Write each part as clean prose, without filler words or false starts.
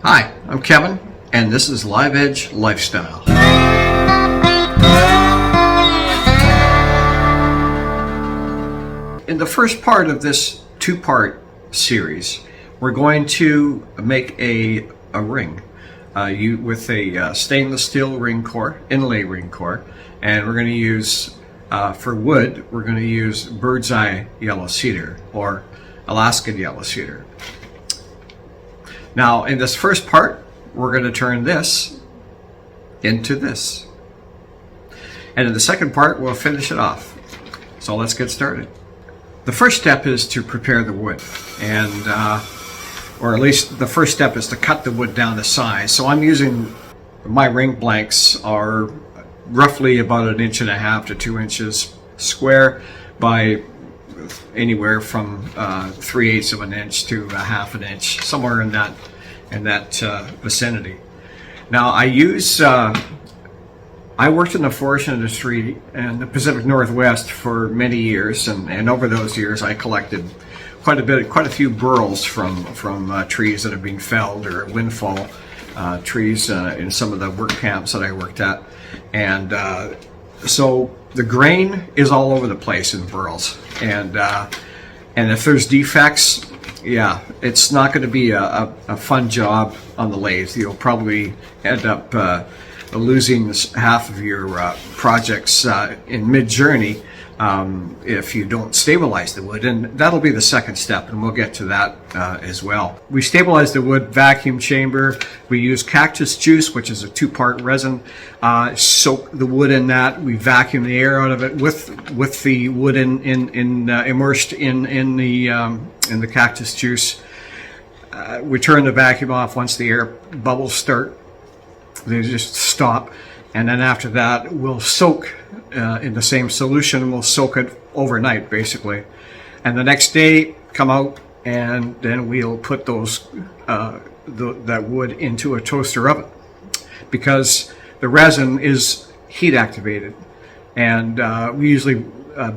Hi, I'm Kevin, and this is Live Edge Lifestyle. In the first part of this two-part series, we're going to make a ring with a stainless steel ring core, inlay ring core, and we're going to use, for wood, we're going to use bird's eye yellow cedar or Alaskan yellow cedar. Now, in this first part, we're going to turn this into this. And in the second part, we'll finish it off. So let's get started. The first step is to prepare the wood. And, or at least the first step is to cut the wood down to size. So I'm using, my ring blanks are roughly about 1.5 inches to 2 inches square by anywhere from 3/8 of an inch to 1/2 an inch, somewhere in that vicinity. Now I use I worked in the forest industry in the Pacific Northwest for many years, and over those years I collected quite a few BURLs from trees that have been felled, or windfall trees in some of the work camps that I worked at, and so the grain is all over the place in BURLs, and if there's defects, yeah, it's not going to be a fun job on the lathe. You'll probably end up losing half of your projects in mid-journey if you don't stabilize the wood, and that'll be the second step, and we'll get to that as well. We stabilize the wood vacuum chamber. We use cactus juice, which is a 2-part resin. Soak the wood in that. We vacuum the air out of it with the wood immersed in the cactus juice. We turn the vacuum off once the air bubbles start. They just stop, and then after that we'll soak in the same solution. We'll soak it overnight basically, and the next day come out, and then we'll put those that wood into a toaster oven, because the resin is heat activated, and we usually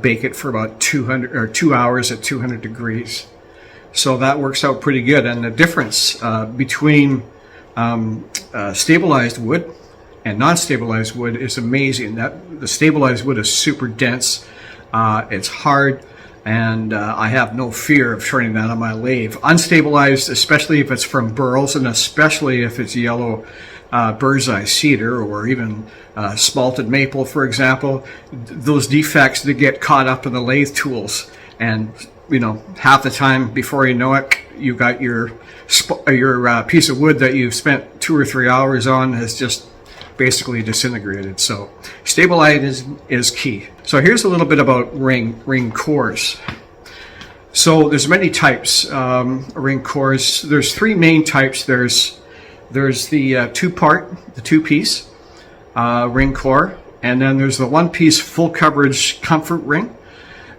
bake it for about 2 hours at 200 degrees. So that works out pretty good, and the difference between stabilized wood and non-stabilized wood is amazing. That the stabilized wood is super dense, it's hard, and I have no fear of turning that on my lathe. Unstabilized, especially if it's from BURLs, and especially if it's yellow bird's eye cedar, or even spalted maple, for example, those defects, they get caught up in the lathe tools, and you know, half the time before you know it, you got your piece of wood that you've spent 2 or 3 hours on has just basically disintegrated. So stabilizing is key. So here's a little bit about ring cores. So there's many types ring cores. There's 3 main types. There's the two-piece ring core, and then there's the 1-piece full coverage comfort ring,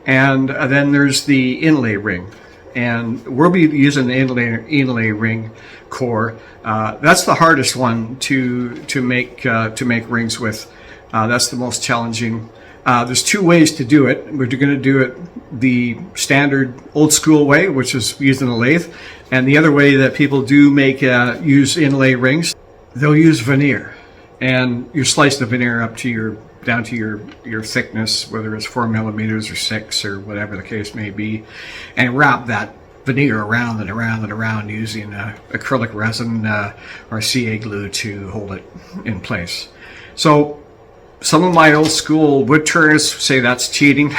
and then there's the inlay ring. And we'll be using the inlay ring core. That's the hardest one to make rings with. That's the most challenging. There's 2 ways to do it. We're going to do it the standard old school way, which is used in a lathe, and the other way that people do use inlay rings, they'll use veneer, and you slice the veneer up to down to your thickness, whether it's 4 millimeters or 6 or whatever the case may be, and wrap that veneer around and around and around using acrylic resin or CA glue to hold it in place. So some of my old school wood turners say that's cheating,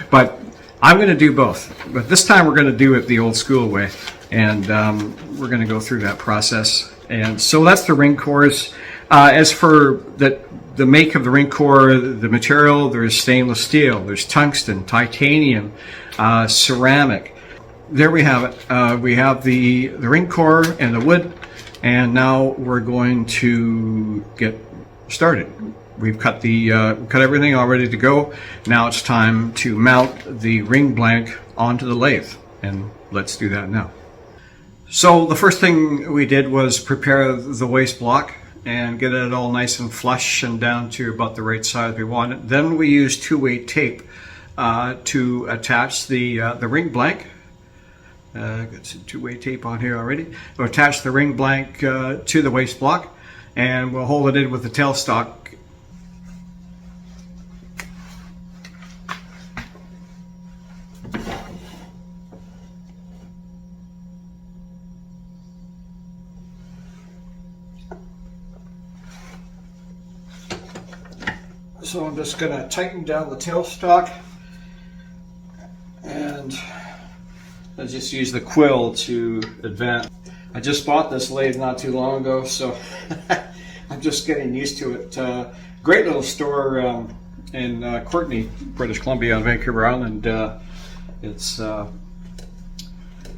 but I'm going to do both. But this time we're going to do it the old school way, and we're going to go through that process. And so that's the ring cores. As for the make of the ring core, the material, there's stainless steel, there's tungsten, titanium, ceramic. There we have it. We have the ring core and the wood, and now we're going to get started. We've cut cut everything all ready to go. Now it's time to mount the ring blank onto the lathe, and let's do that now. So the first thing we did was prepare the waste block and get it all nice and flush and down to about the right size we want it. Then we use 2-way tape to attach the ring blank Got some two-way tape on here already. We'll attach the ring blank to the waste block, and we'll hold it in with the tailstock. So I'm just going to tighten down the tailstock, and I just use the quill to advance. I just bought this lathe not too long ago, so I'm just getting used to it. Great little store in Courtenay, British Columbia on Vancouver Island. It's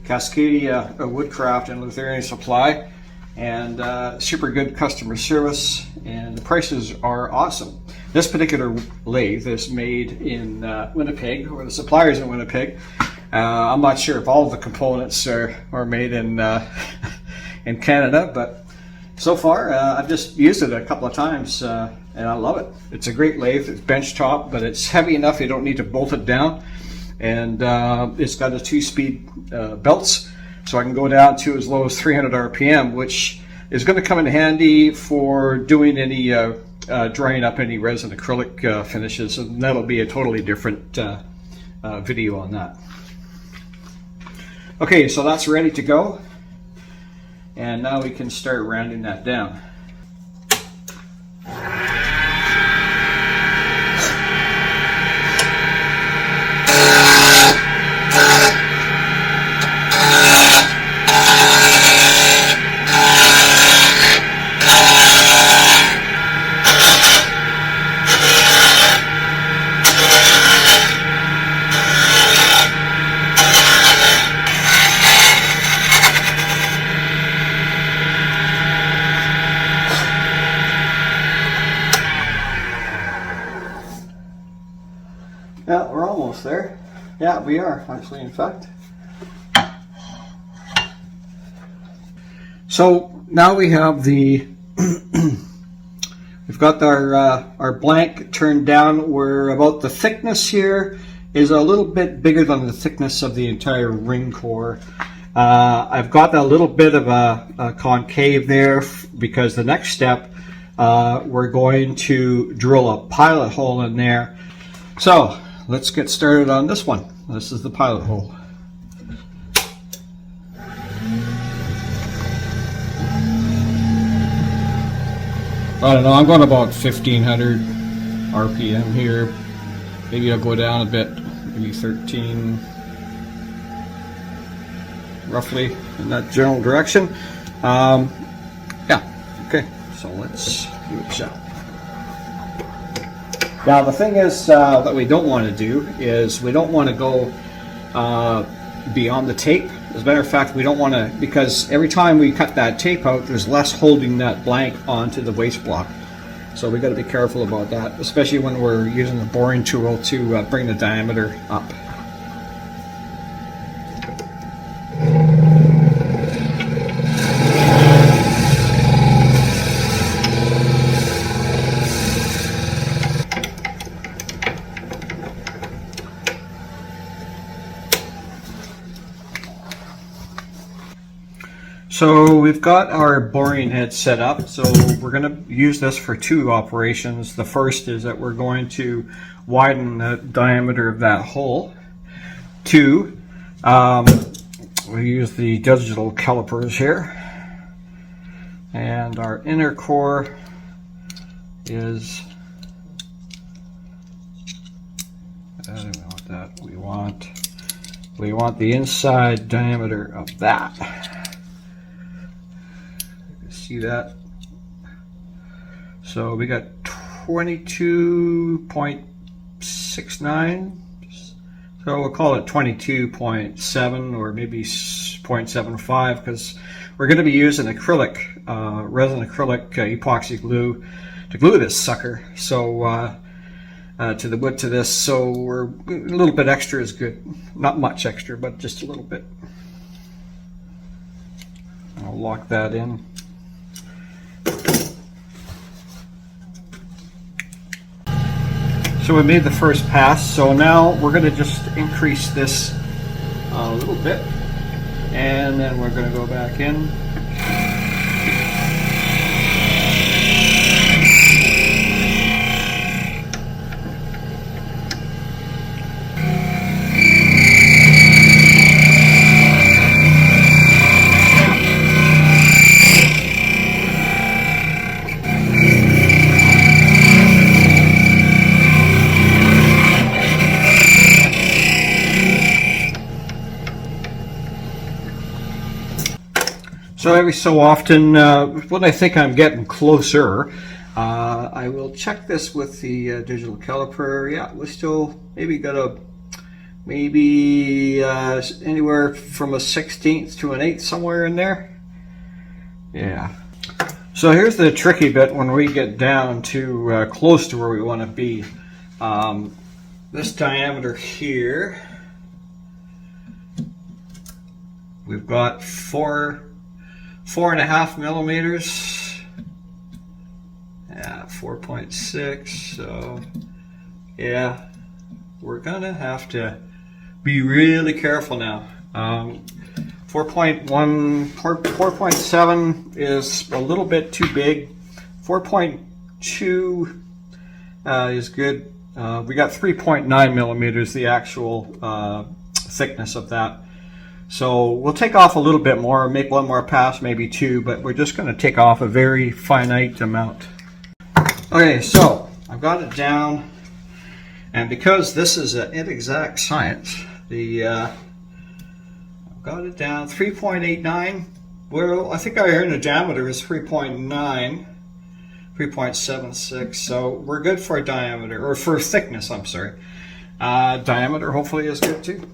Cascadia Woodcraft and Lutheran Supply, and super good customer service, and the prices are awesome. This particular lathe is made in Winnipeg, or the supplier's in Winnipeg. I'm not sure if all of the components are made in in Canada, but so far I've just used it a couple of times and I love it. It's a great lathe. It's bench top, but it's heavy enough you don't need to bolt it down, and it's got a 2-speed belts, so I can go down to as low as 300 RPM, which is going to come in handy for doing any drying up any resin acrylic finishes, and that'll be a totally different video on that. Okay, so that's ready to go, and now we can start rounding that down. Yeah, we're almost there. Yeah, we are actually, in fact. So now we have the we've got our blank turned down. We're about the thickness here is a little bit bigger than the thickness of the entire ring core. I've got a little bit of a concave there because the next step we're going to drill a pilot hole in there. So let's get started on this one. This is the pilot hole. I don't know, I'm going about 1500 RPM here. Maybe I'll go down a bit, maybe 13, roughly in that general direction. Yeah, okay, so let's give it a shot. Now the thing is that we don't want to do is we don't want to go beyond the tape. As a matter of fact, we don't want to, because every time we cut that tape out, there's less holding that blank onto the waste block. So we got to be careful about that, especially when we're using the boring tool to bring the diameter up. So we've got our boring head set up, so we're going to use this for two operations. The first is that we're going to widen the diameter of that hole. Two, we use the digital calipers here, and our inner core is, I don't know what that we want the inside diameter of that. See that? So we got 22.69, so we'll call it 22.7 or maybe 0.75, because we're going to be using acrylic, resin acrylic epoxy glue to glue this sucker. So to the wood to this, so we're a little bit extra is good. Not much extra, but just a little bit. I'll lock that in. So we made the first pass, so now we're going to just increase this a little bit. And then we're going to go back in. So every so often, when I think I'm getting closer, I will check this with the digital caliper. Yeah, we're still maybe got a anywhere from a 16th to an 8th, somewhere in there. Yeah. So here's the tricky bit when we get down to close to where we want to be. This diameter here, we've got 4.5 millimeters. Yeah, 4.6. So yeah, we're gonna have to be really careful now. 4.1, 4.7 is a little bit too big. 4.2 is good. We got 3.9 millimeters, the actual thickness of that. So we'll take off a little bit more, make one more pass, maybe two, but we're just going to take off a very finite amount. Okay, so I've got it down, and because this is an inexact science, I've got it down 3.89. Well, I think our inner diameter is 3.9, 3.76. So we're good for diameter, or for thickness. I'm sorry. Diameter hopefully is good too.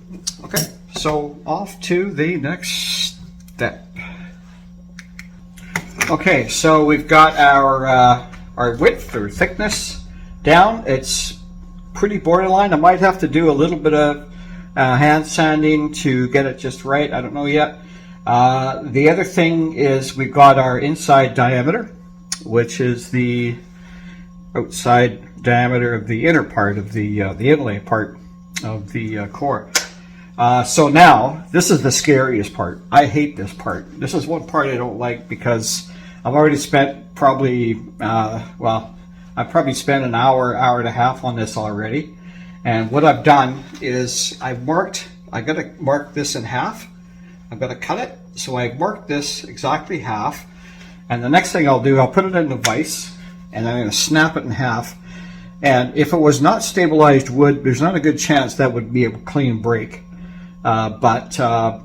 Okay, so off to the next step. Okay, so we've got our width or thickness down. It's pretty borderline. I might have to do a little bit of hand sanding to get it just right. I don't know yet. The other thing is we've got our inside diameter, which is the outside diameter of the inner part of the inlay part of the core. So now this is the scariest part. I hate this part. This is one part I don't like because I've already spent probably I've probably spent an hour and a half on this already. And what I've done is I got to mark this in half. I'm going to cut it. So I've marked this exactly half. And the next thing I'll do, I'll put it in a vise and I'm going to snap it in half. And if it was not stabilized wood, there's not a good chance that would be a clean break. But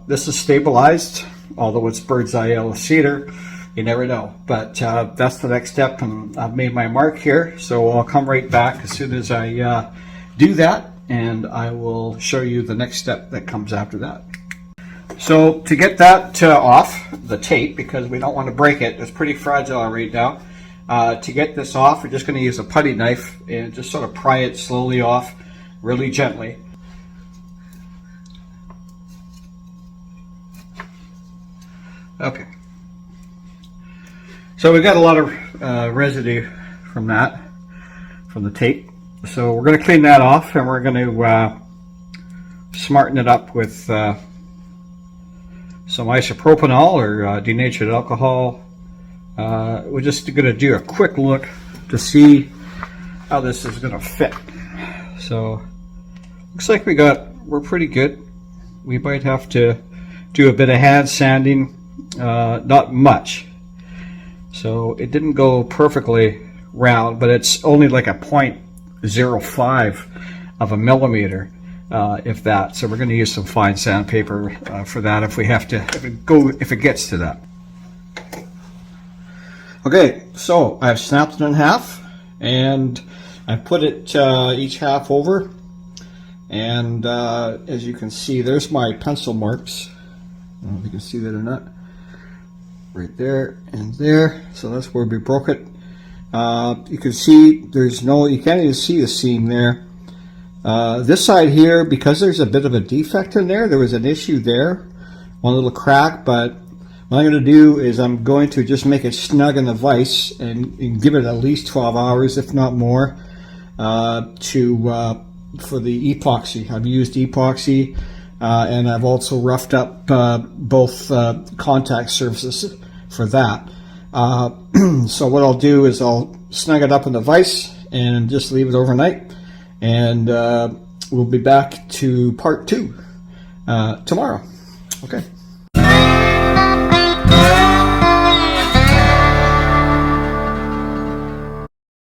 this is stabilized, although it's bird's eye yellow cedar. You never know. But that's the next step, and I've made my mark here. So I'll come right back as soon as I do that, and I will show you the next step that comes after that. So to get that off the tape, because we don't want to break it, it's pretty fragile right now. To get this off, we're just going to use a putty knife and just sort of pry it slowly off, really gently. Okay. So we've got a lot of residue from that, from the tape. So we're going to clean that off, and we're going to smarten it up with some isopropanol or denatured alcohol. We're just going to do a quick look to see how this is going to fit. So looks like we're pretty good. We might have to do a bit of hand sanding, not much. So it didn't go perfectly round, but it's only like a 0.05 of a millimeter, if that. So we're going to use some fine sandpaper for that if we have to, if it gets to that. Okay, so I've snapped it in half, and I put it each half over, and as you can see, there's my pencil marks. I don't know if you can see that or not. Right there and there. So that's where we broke it. You can see you can't even see the seam there. This side here, because there's a bit of a defect in there was an issue there, one little crack, but what I'm going to do is I'm going to just make it snug in the vise and give it at least 12 hours, if not more, for the epoxy. I've used epoxy. and I've also roughed up both contact surfaces for that. So what I'll do is I'll snug it up in the vise and just leave it overnight, and we'll be back to part 2 tomorrow. Okay.